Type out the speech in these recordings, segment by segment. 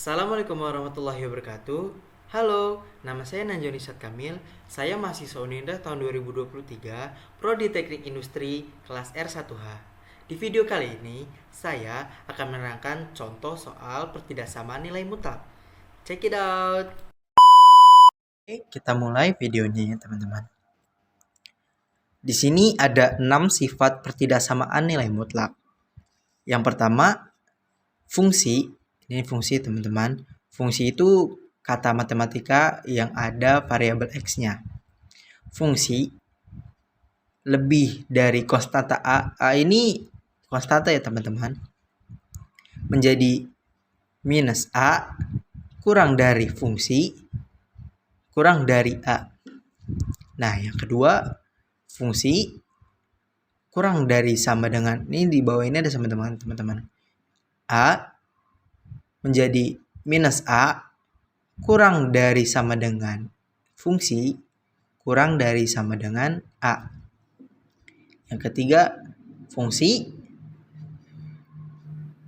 Assalamualaikum warahmatullahi wabarakatuh. Halo, nama saya Nanjoni Sat Kamil. Saya mahasiswa Unindah tahun 2023, Prodi Teknik Industri kelas R1H. Di video kali ini, saya akan menerangkan contoh soal pertidaksamaan nilai mutlak. Check it out. Oke, kita mulai videonya ya, teman-teman. Di sini ada 6 sifat pertidaksamaan nilai mutlak. Yang pertama, fungsi. Ini fungsi, teman-teman. Fungsi itu kata matematika yang ada variabel x-nya. Fungsi lebih dari konstanta A. A ini konstanta ya, teman-teman. Menjadi minus A kurang dari fungsi kurang dari A. Nah, yang kedua, fungsi kurang dari sama dengan, ini di bawah ini ada sama dengan teman-teman. A menjadi minus A kurang dari sama dengan fungsi kurang dari sama dengan A. Yang ketiga, fungsi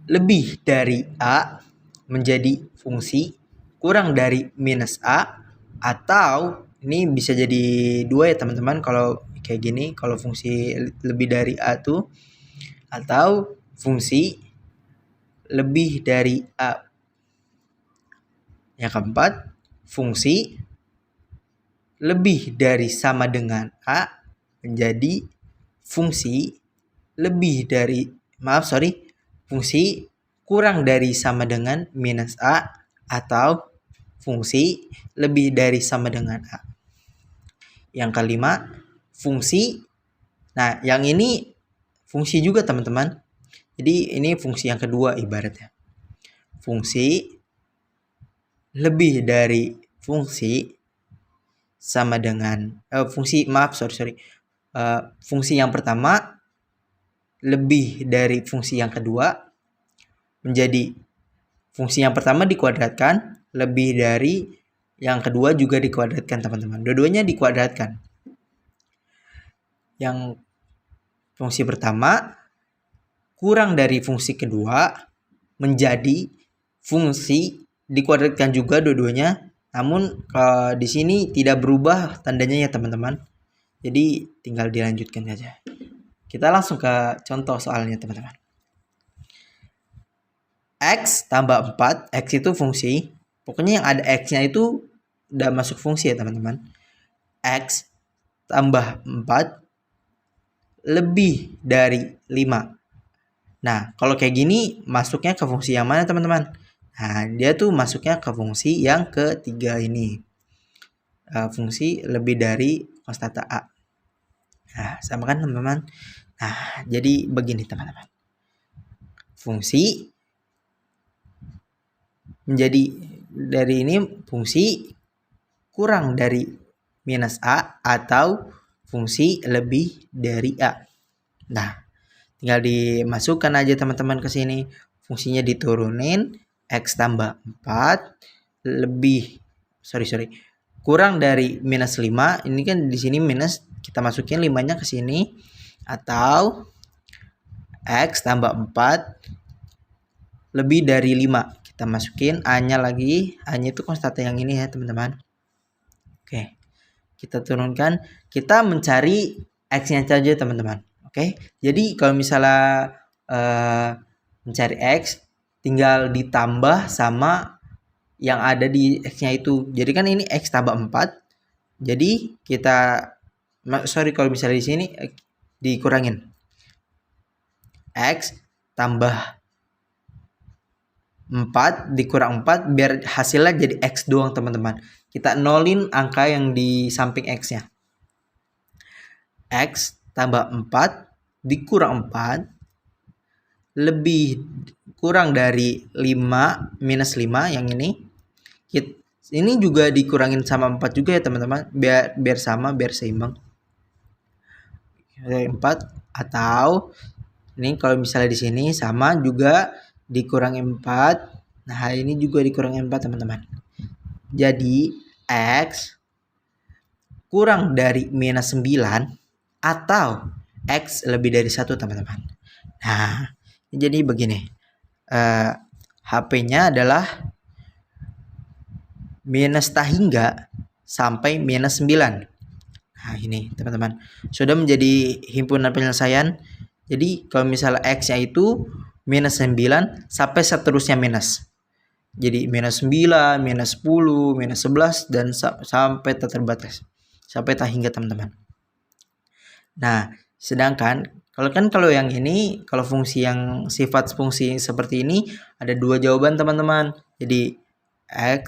lebih dari A menjadi fungsi kurang dari minus A, atau ini bisa jadi dua ya, teman-teman. Kalau kayak gini, kalau fungsi lebih dari A tuh, atau fungsi lebih dari A. Yang keempat, fungsi lebih dari sama dengan A menjadi fungsi lebih dari, fungsi kurang dari sama dengan minus A, atau fungsi lebih dari sama dengan A. Yang kelima, fungsi. Nah, yang ini fungsi juga, teman-teman. Jadi ini fungsi yang kedua ibaratnya. Fungsi lebih dari fungsi sama dengan fungsi yang pertama lebih dari fungsi yang kedua menjadi fungsi yang pertama dikuadratkan lebih dari yang kedua juga dikuadratkan, teman-teman. Dua-duanya dikuadratkan. Yang fungsi pertama kurang dari fungsi kedua menjadi fungsi dikuadratkan juga dua-duanya, namun di sini tidak berubah tandanya ya, teman-teman. Jadi tinggal dilanjutkan saja. Kita langsung ke contoh soalnya, teman-teman. X tambah 4, X itu fungsi. Pokoknya yang ada X-nya itu udah masuk fungsi ya, teman-teman. X tambah 4 lebih dari 5. Nah, kalau kayak gini masuknya ke fungsi yang mana, teman-teman? Nah, dia tuh masuknya ke fungsi yang ketiga ini. Fungsi lebih dari konstanta A. Nah, sama kan, teman-teman? Nah, jadi begini, teman-teman. Fungsi menjadi dari ini fungsi kurang dari minus A, atau fungsi lebih dari A. Nah, tinggal dimasukkan aja, teman-teman, ke sini. Fungsinya diturunin, X tambah 4 lebih kurang dari minus 5. Ini kan di sini minus, kita masukin 5-nya ke sini, atau X tambah 4 lebih dari 5. Kita masukin A-nya lagi. A-nya itu konstanta yang ini ya, teman-teman. Oke. Kita turunkan. Kita mencari X-nya saja, teman-teman. Oke. Jadi kalau misalnya mencari X, tinggal ditambah sama yang ada di X-nya itu. Jadi kan ini X tambah 4. Jadi kita kalau misalnya di sini dikurangin. X tambah 4 dikurang 4 biar hasilnya jadi X doang, teman-teman. Kita nolin angka yang di samping X-nya. X tambah 4 dikurang 4 lebih kurang dari 5 minus 5 yang ini. Ini juga dikurangin sama 4 juga ya, teman-teman. Biar sama, biar seimbang. 4, atau ini kalau misalnya di sini sama juga dikurangi 4. Nah, ini juga dikurangi 4, teman-teman. Jadi X kurang dari minus 9 atau X lebih dari 1, teman-teman. Nah, jadi begini. HP-nya adalah minus tak hingga sampai minus 9. Nah ini teman-teman, sudah menjadi himpunan penyelesaian. Jadi kalau misalnya X-nya itu minus 9 sampai seterusnya minus. Jadi minus 9, minus 10, minus 11, dan sampai tak terbatas. Sampai tak hingga teman-teman. Nah, sedangkan kalau yang ini, kalau fungsi yang sifat fungsi seperti ini, ada dua jawaban teman-teman. Jadi X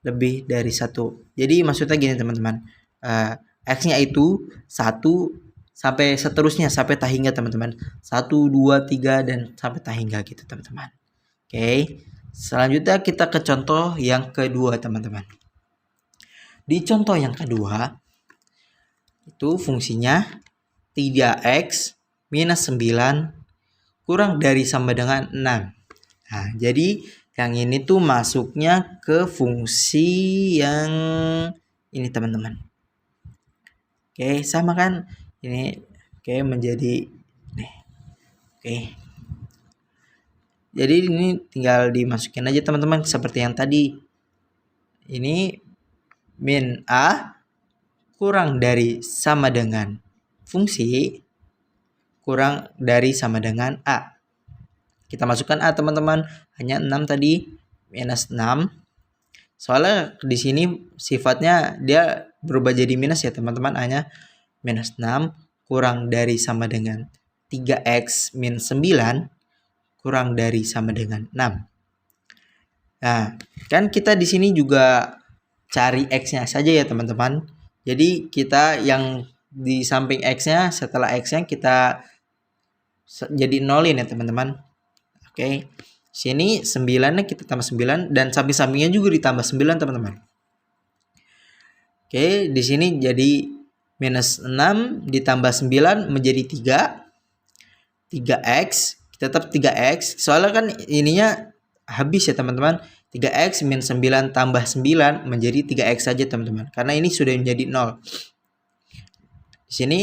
lebih dari 1. Jadi maksudnya gini teman-teman. X-nya itu 1 sampai seterusnya, sampai tak hingga teman-teman. 1, 2, 3, dan sampai tak hingga gitu teman-teman. Oke. Selanjutnya kita ke contoh yang kedua teman-teman. Di contoh yang kedua, itu fungsinya 3x minus 9 kurang dari sama dengan 6. Nah, jadi yang ini tuh masuknya ke fungsi yang ini teman-teman. Oke, sama kan? Ini oke menjadi nih. Oke. Jadi ini tinggal dimasukin aja teman-teman seperti yang tadi. Ini min A kurang dari sama dengan fungsi kurang dari sama dengan A. Kita masukkan A teman-teman, hanya 6 tadi, minus 6. Soalnya di sini sifatnya dia berubah jadi minus ya teman-teman, hanya minus 6 kurang dari sama dengan 3x min 9 kurang dari sama dengan 6. Nah, kan kita di sini juga cari X-nya saja ya teman-teman. Jadi kita yang di samping X-nya, setelah X-nya kita jadi nolin ya teman-teman. Oke. Sini 9-nya kita tambah 9 dan samping-sampingnya juga ditambah 9 teman-teman. Oke, di sini jadi minus 6 ditambah 9 menjadi 3. 3x, tetap 3x. Soalnya kan ininya habis ya teman-teman. 3x min 9 tambah 9 menjadi 3x saja teman-teman. Karena ini sudah menjadi 0. Di sini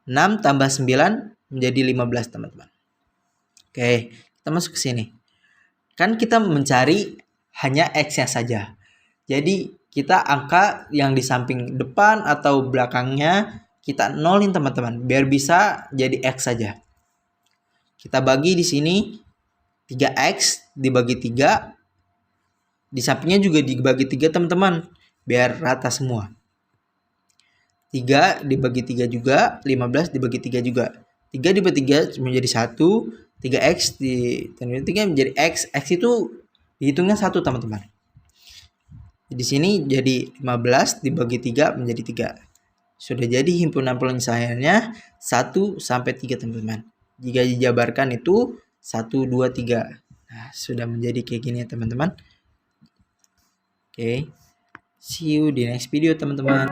6 tambah 9 menjadi 15 teman-teman. Oke, kita masuk ke sini. Kan kita mencari hanya x-nya saja. Jadi kita angka yang di samping depan atau belakangnya kita nolin teman-teman. Biar bisa jadi x saja. Kita bagi di sini 3x dibagi 3. Di sampingnya juga dibagi 3 teman-teman. Biar rata semua. 3 dibagi 3 juga. 15 dibagi 3 juga. 3 dibagi 3 menjadi 1. 3x ditambah 3 menjadi x. X itu dihitungnya 1 teman-teman. Di sini jadi 15 dibagi 3 menjadi 3. Sudah jadi himpunan penyelesaiannya 1 sampai 3 teman-teman. Jika dijabarkan itu 1, 2, 3. Nah, sudah menjadi kayak gini ya teman-teman. Oke. See you di next video teman-teman.